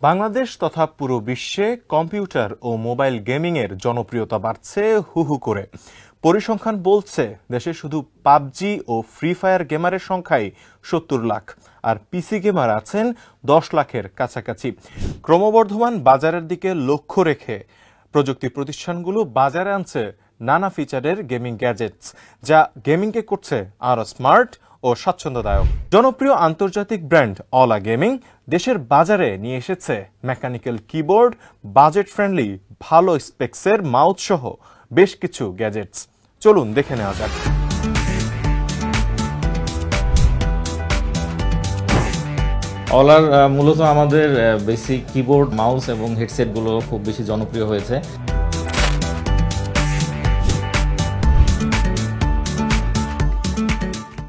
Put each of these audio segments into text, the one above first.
বাংলাদেশ তথা পুরো বিশ্বে কম্পিউটার ও মোবাইল গেমিংয়ের জনপ্রিয়তা বাড়ছে হু হু করে। পরিসংখ্যান বলছে দেশে শুধু পাবজি ও ফ্রি ফায়ার গেমারের সংখ্যাই ৭০ লাখ, আর পিসি গেমার আছেন ১০ লাখের কাছাকাছি। ক্রমবর্ধমান বাজারের দিকে লক্ষ্য রেখে প্রযুক্তি প্রতিষ্ঠানগুলো বাজারে আনছে নানা ফিচারের গেমিং গ্যাজেটস, যা গেমিংকে করছে আরও স্মার্ট ও স্বাচ্ছন্দ্যদায়ক। জনপ্রিয় আন্তর্জাতিক ব্র্যান্ড অলা গেমিং দেশের বাজারে নিয়ে এসেছে মেকানিক্যাল কিবোর্ড, বাজেট ফ্রেন্ডলি ভালো স্পেক্সের মাউস সহ বেশ কিছু গ্যাজেটস। চলুন দেখে নেওয়া যাক। অলার মূলত আমাদের বেসিক কিবোর্ড, মাউস এবং হেডসেটগুলো খুব বেশি জনপ্রিয় হয়েছে।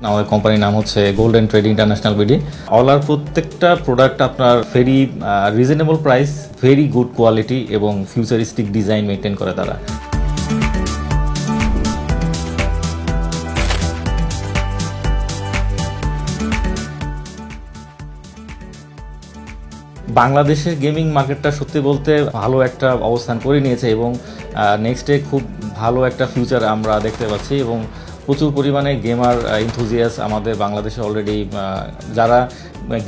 আমাদের কোম্পানির নাম হচ্ছে গোল্ডেন ট্রেড ইন্টারন্যাশনাল বিডি। অলার প্রত্যেকটা প্রোডাক্ট আপনার very reasonable price, very good quality এবং ফিউচারিস্টিক ডিজাইন মেনটেন করে তারা। বাংলাদেশের গেমিং মার্কেটটা সত্যি বলতে ভালো একটা অবস্থান করে নিয়েছে এবং নেক্সটে খুব ভালো একটা ফিউচার আমরা দেখতে পাচ্ছি এবং প্রচুর পরিমাণে গেমার এনথুজিয়াস আমাদের বাংলাদেশে অলরেডি যারা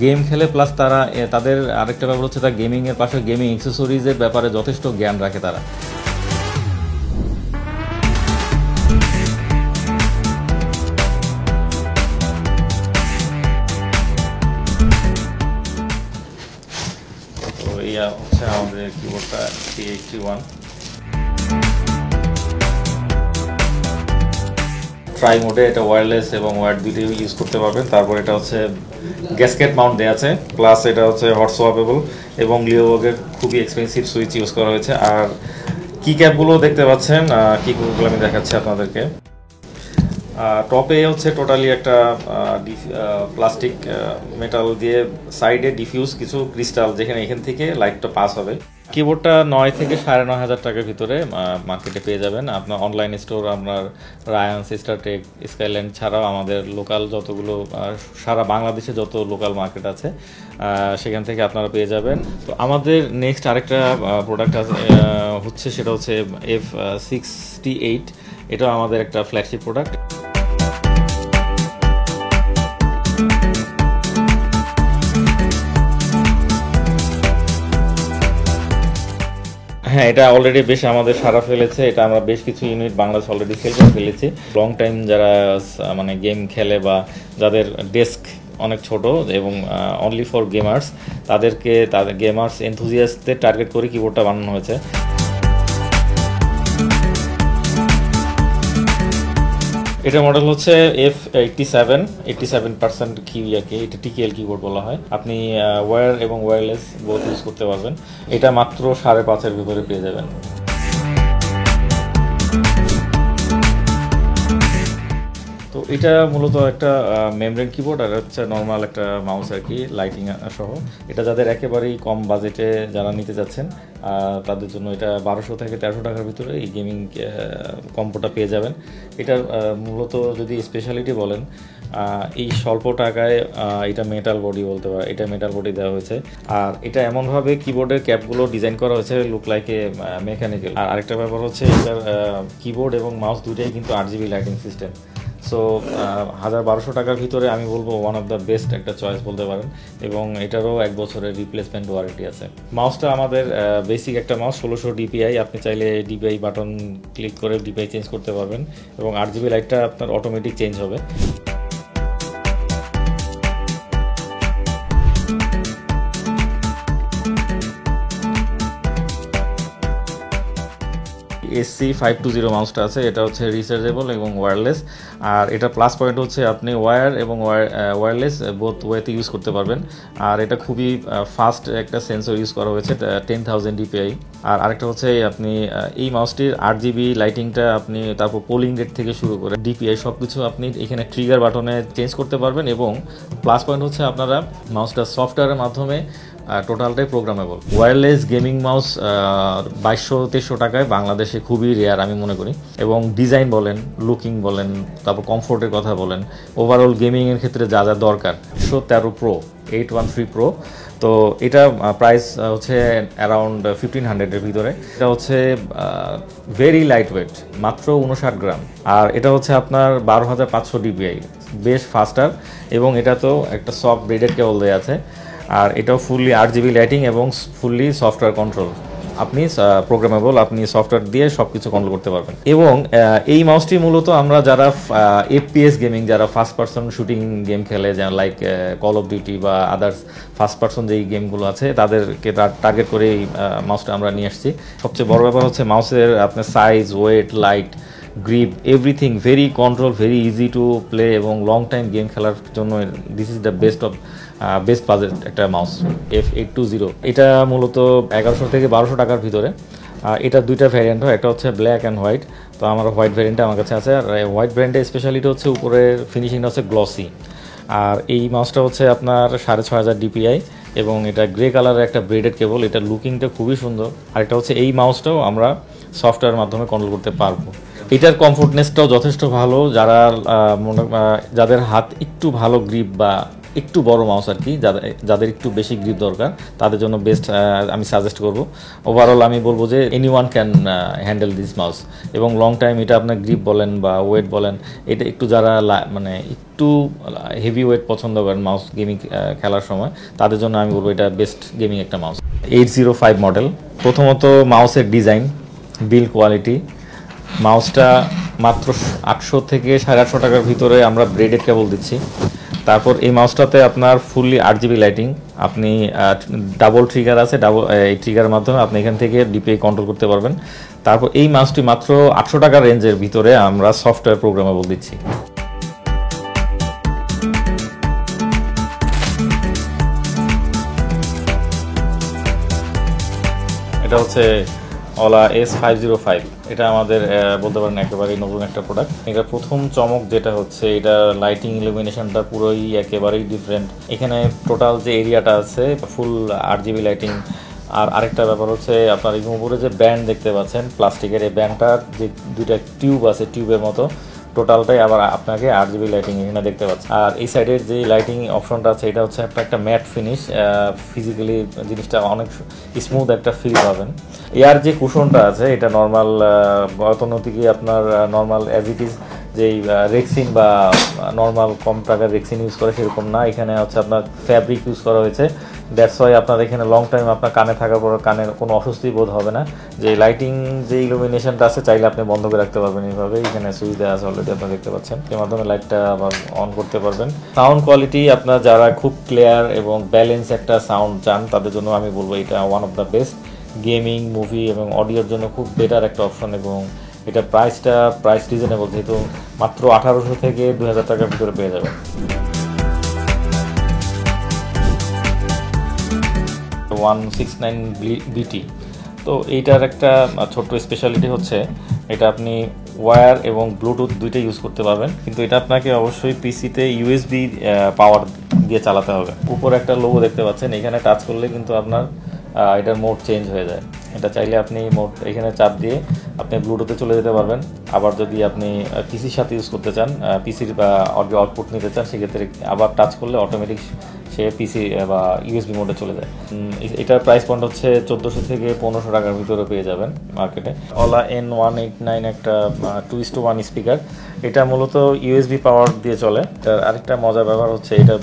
গেম খেলে, প্লাস তারা তাদের আরেকটা ব্যাপার হচ্ছে তার গেমিংয়ের পাশে গেমিং অ্যাক্সেসরিজের ব্যাপারে যথেষ্ট জ্ঞান রাখে তারা। তো এই হচ্ছে আমাদের কিবোর্ডটা T81। ট্রাই মোডে এটা ওয়্যারলেস এবং ওয়্যার্ড দুটোই ইউজ করতে পারবেন। তারপর এটা হচ্ছে গ্যাসকেট মাউন্ট দেওয়া আছে, প্লাস এটা হচ্ছে হট সোয়াপেবল এবং লিওবগের খুবই এক্সপেন্সিভ সুইচ ইউজ করা হয়েছে। আর কি ক্যাপগুলো দেখতে পাচ্ছেন, কি ক্যাপগুলো আমি দেখাচ্ছি আপনাদেরকে। টপে হচ্ছে টোটালি একটা প্লাস্টিক মেটাল দিয়ে সাইডে ডিফিউজ কিছু ক্রিস্টাল, যেখানে এখান থেকে লাইটটা পাস হবে। কিবোর্ডটা ৯ থেকে ৯,৫০০ টাকার ভিতরে মার্কেটে পেয়ে যাবেন। আপনার অনলাইন স্টোর, আপনার রায়ান, সিস্টারটেক, স্কাইল্যান্ড ছাড়াও আমাদের লোকাল যতগুলো সারা বাংলাদেশে যত লোকাল মার্কেট আছে সেখান থেকে আপনারা পেয়ে যাবেন। তো আমাদের নেক্সট আরেকটা প্রোডাক্ট হচ্ছে, সেটা হচ্ছে F68। এটাও আমাদের একটা ফ্ল্যাগশিপ প্রোডাক্ট। হ্যাঁ, এটা অলরেডি বেশ আমাদের সাড়া ফেলেছে। এটা আমরা বেশ কিছু ইউনিট বাংলাদেশ অলরেডি সেল করে ফেলেছি। লং টাইম যারা মানে গেম খেলে বা যাদের ডেস্ক অনেক ছোট এবং অনলি ফর গেমার্স, তাদের গেমার্স এনথুজিয়াস্টদের টার্গেট করে কিবোর্ডটা বানানো হয়েছে। এটা মডেল হচ্ছে F87% কিউইয়াকে, এটা টিকেএল কিবোর্ড বলা হয়। আপনি ওয়্যার এবং ওয়্যারলেস বোথ ইউজ করতে পারবেন। এটা মাত্র 5.5-এর ভিতরে পেয়ে যাবেন। তো এটা মূলত একটা মেমব্রেন কিবোর্ড আর হচ্ছে নর্মাল একটা মাউস আর কি, লাইটিং সহ। এটা যাদের একেবারেই কম বাজেটে যারা নিতে যাচ্ছেন তাদের জন্য এটা 1200 থেকে 1300 টাকার ভিতরে এই গেমিং কম্বোটা পেয়ে যাবেন। এটার মূলত যদি স্পেশালিটি বলেন, এই স্বল্প টাকায় এটা মেটাল বডি বলতে পারে, এটা মেটাল বডি দেওয়া হয়েছে। আর এটা এমনভাবে কিবোর্ডের ক্যাপগুলো ডিজাইন করা হয়েছে লুক লাইক এ মেকানিক্যাল। আর আরেকটা ব্যাপার হচ্ছে এটার কিবোর্ড এবং মাউস দুইটাই কিন্তু 8GB লাইটিং সিস্টেম। সো 1200 টাকার ভিতরে আমি বলবো ওয়ান অফ দ্য বেস্ট একটা চয়েস বলতে পারেন, এবং এটারও 1 বছরের রিপ্লেসমেন্ট ওয়ারেন্টি আছে। মাউসটা আমাদের বেসিক একটা মাউস, 1600 DPI। আপনি চাইলে DPI বাটন ক্লিক করে DPI চেঞ্জ করতে পারবেন এবং 8GB লাইটটা আপনার অটোমেটিক চেঞ্জ হবে। SC520 মাউসটা আছে, এটা হচ্ছে রিচার্জেবল এবং ওয়্যারলেস। আর এটা প্লাস পয়েন্ট হচ্ছে আপনি ওয়্যার এবং ওয়্যারলেস বোথ ওয়েতে ইউজ করতে পারবেন। আর এটা খুবই ফাস্ট একটা সেন্সর ইউজ করা হয়েছে, 10,000 DPI। আর আরেকটা হচ্ছে আপনি এই মাউসটির 8GB লাইটিংটা আপনি তারপর পোলিং রেট থেকে শুরু করে DPI সব কিছু আপনি এখানে ট্রিগার বাটনে চেঞ্জ করতে পারবেন। এবং প্লাস পয়েন্ট হচ্ছে আপনারা মাউসটা সফটওয়্যারের মাধ্যমে টোটালটাই প্রোগ্রামেবল। ওয়্যারলেস গেমিং মাউস 2200-2300 টাকায় বাংলাদেশে খুবই রেয়ার আমি মনে করি, এবং ডিজাইন বলেন, লুকিং বলেন, তারপর কমফোর্টের কথা বলেন, ওভারঅল গেমিংয়ের ক্ষেত্রে যা যা দরকার। 113 প্রো 813 প্রো, তো এটা প্রাইস হচ্ছে অ্যারাউন্ড 1500-এর ভিতরে। এটা হচ্ছে ভেরি লাইট ওয়েট, মাত্র 59 গ্রাম, আর এটা হচ্ছে আপনার 12500 ডিপিআই, বেশ ফাস্টার, এবং এটা তো একটা সফট ব্রেডেড কেবল দেওয়া আছে, আর এটাও ফুললি RGB লাইটিং এবং ফুললি সফটওয়্যার কন্ট্রোল। আপনি প্রোগ্রামেবল, আপনি সফটওয়্যার দিয়ে সব কিছু কন্ট্রোল করতে পারবেন। এবং এই মাউসটি মূলত আমরা যারা FPS গেমিং, যারা ফার্স্ট পার্সন শুটিং গেম খেলে, যেমন লাইক কল অফ ডিউটি বা আদার্স ফার্স্ট পার্সন যেই গেমগুলো আছে, তাদেরকে টার্গেট করে এই মাউসটা আমরা নিয়ে আসছি। সবচেয়ে বড় ব্যাপার হচ্ছে মাউসের আপনার size, weight, light, grip, everything very control, very easy to play, এবং লং টাইম গেম খেলার জন্য this is the best budget একটা মাউস F820। এটা মূলত 1100 থেকে 1200 টাকার ভিতরে। এটা দুইটা ভ্যারিয়েন্ট হয়, একটা হচ্ছে ব্ল্যাক অ্যান্ড হোয়াইট, তো আমার হোয়াইট ভ্যারিয়েন্টটা আমার কাছে আছে। আর হোয়াইট ভ্যারিয়েন্টের স্পেশালিটি হচ্ছে উপরের ফিনিশিংটা হচ্ছে গ্লসি, আর এই মাউসটা হচ্ছে আপনার 6500 ডিপিআই, এবং এটা গ্রে কালারের একটা ব্রেডেড কেবল। এটা লুকিংটা খুবই সুন্দর। আর এটা হচ্ছে এই মাউসটাও আমরা সফটওয়্যারের মাধ্যমে কন্ট্রোল করতে পারবো। এটার কমফোর্টনেসটাও যথেষ্ট ভালো। যাদের হাত একটু ভালো গ্রিপ বা একটু বড় মাউস আর কি, যাদের একটু বেশি গ্রিপ দরকার, তাদের জন্য বেস্ট আমি সাজেস্ট করব। ওভারঅল আমি বলবো যে anyone can handle this mouse, এবং লং টাইম এটা আপনার গ্রিপ বলেন বা ওয়েট বলেন, এটা একটু যারা মানে একটু হেভি ওয়েট পছন্দ করেন মাউস গেমিং খেলার সময়, তাদের জন্য আমি বলবো এটা বেস্ট গেমিং একটা মাউস। 805 মডেল। প্রথমত মাউসের ডিজাইন, বিল্ড কোয়ালিটি। মাউসটা মাত্র 800 থেকে 850 টাকার ভিতরে আমরা ব্রেডেড কেবল দিচ্ছি। তারপর এই মাউসটাতে আপনার ফুললি RGB লাইটিং, আপনি ডাবল ট্রিগার আছে, এই ট্রিগারের মাধ্যমে আপনি এখান থেকে ডিপিআই কন্ট্রোল করতে পারবেন। তারপর এই মাউসটি মাত্র 800 টাকার রেঞ্জের ভিতরে আমরা সফটওয়্যার প্রোগ্রামেবল দিচ্ছি। এটা হচ্ছে ওলা S505। এটা আমাদের বলতে পারেন একেবারেই নতুন একটা প্রোডাক্ট। এটা প্রথম চমক যেটা হচ্ছে, এটা লাইটিং ইলুমিনেশনটা পুরোই একেবারেই ডিফারেন্ট। এখানে টোটাল যে এরিয়াটা আছে ফুল RGB লাইটিং। আর আরেকটা ব্যাপার হচ্ছে, আপনার এই উপরে যে ব্যান্ড দেখতে পাচ্ছেন প্লাস্টিকের, এই ব্যান্ডটার যে দুইটা টিউব আছে, টিউবের মতো টোটালটাই আবার আপনাকে RGB লাইটিং এখানে দেখতে পাচ্ছেন। আর এই সাইডের যে লাইটিং অপশনটা আছে, এটা হচ্ছে একটা ম্যাট ফিনিশ, ফিজিক্যালি জিনিসটা অনেক স্মুথ একটা ফিল পাবেন। এয়ার যে কুশনটা আছে, এটা নর্মাল গতানুগতিকই আপনার নর্মাল অ্যাজ ইট ইজ যেই রেক্সিন বা নর্মাল কম টাকার রেক্সিন ইউজ করে সেরকম না, এখানে হচ্ছে আপনার ফ্যাব্রিক ইউজ করা হয়েছে। দ্যাটস ওয়াই আপনার এখানে লং টাইম আপনার কানে থাকার পর কানের কোনো অস্বস্তি বোধ হবে না। যে লাইটিং যে ইলুমিনেশনটা আছে, চাইলে আপনি বন্ধ করে রাখতে পারবেন এইভাবে। এখানে সুইচ দেওয়া আছে অলরেডি, আপনারা দেখতে পাচ্ছেন, এর মাধ্যমে লাইটটা আবার অন করতে পারবেন। সাউন্ড কোয়ালিটি, আপনার যারা খুব ক্লিয়ার এবং ব্যালেন্স একটা সাউন্ড চান, তাদের জন্য আমি বলবো এটা one of the best. Gaming, movie এবং অডিওর জন্য খুব বেটার একটা অপশন, এবং এটা প্রাইস রিজনেবল, যেহেতু মাত্র 1800 থেকে 2000 টাকার ভিতরে পেয়ে যাবেন। 169 BT। তো এইটার একটা ছোট্ট স্পেশালিটি হচ্ছে, এটা আপনি ওয়্যার এবং ব্লুটুথ দুইটাই ইউজ করতে পারবেন, কিন্তু এটা আপনাকে অবশ্যই পিসিতে USB পাওয়ার দিয়ে চালাতে হবে। উপরে একটা লোগো দেখতে পাচ্ছেন, এখানে টাচ করলে কিন্তু আপনার এটার মোড চেঞ্জ হয়ে যায়। এটা চাইলে আপনি মোড এখানে চাপ দিয়ে আপনি ব্লুটুথে চলে যেতে পারবেন। আবার যদি আপনি পিসির সাথে ইউজ করতে চান, পিসির বা অডিও আউটপুট নিতে চান, সেক্ষেত্রে আবার টাচ করলে অটোমেটিক সে পিসি বা USB মোডে চলে যায়। এটার প্রাইস পয়েন্ট হচ্ছে 1400 থেকে 1500 টাকার ভিতরে পেয়ে যাবেন মার্কেটে। ওলা N189 একটা 2:1 স্পিকার। এটা মূলত USB পাওয়ার দিয়ে চলে। এটার আরেকটা মজার ব্যাপার হচ্ছে, এটা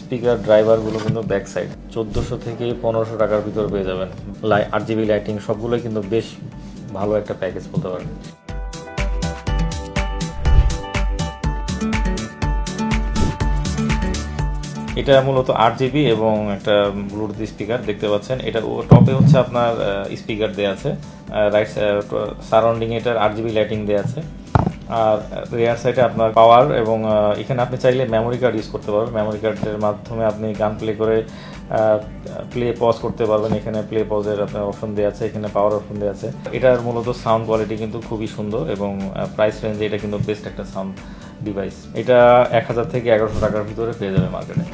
স্পিকার ড্রাইভারগুলো কিন্তু ব্যাক সাইড 1400 থেকে 1500 টাকার ভিতরে পেয়ে যাবেন। RGB লাইটিং সবগুলোই কিন্তু বেশ ভালো একটা প্যাকেজ বলতে পারেন। এটা মূলত 8GB এবং একটা ব্লুটুথ স্পিকার দেখতে পাচ্ছেন। এটা টপে হচ্ছে আপনার স্পিকার দেওয়া আছে, রাইট সারাউন্ডিং এটার RGB লাইটিং দেওয়া আছে। আর রিয়ার সাইডে আপনার পাওয়ার, এবং এখানে আপনি চাইলে মেমোরি কার্ড ইউজ করতে পারবেন। মেমোরি কার্ডের মাধ্যমে আপনি গান প্লে করে প্লে পজ করতে পারবেন। এখানে প্লে পজের আপনার অপশন দেওয়া আছে, এখানে পাওয়ার অপশন দেওয়া আছে। এটার মূলত সাউন্ড কোয়ালিটি কিন্তু খুবই সুন্দর, এবং প্রাইস রেঞ্জে এটা কিন্তু বেস্ট একটা সাউন্ড ডিভাইস। এটা 1000 থেকে 1100 টাকার ভিতরে পেয়ে যাবে মার্কেটে।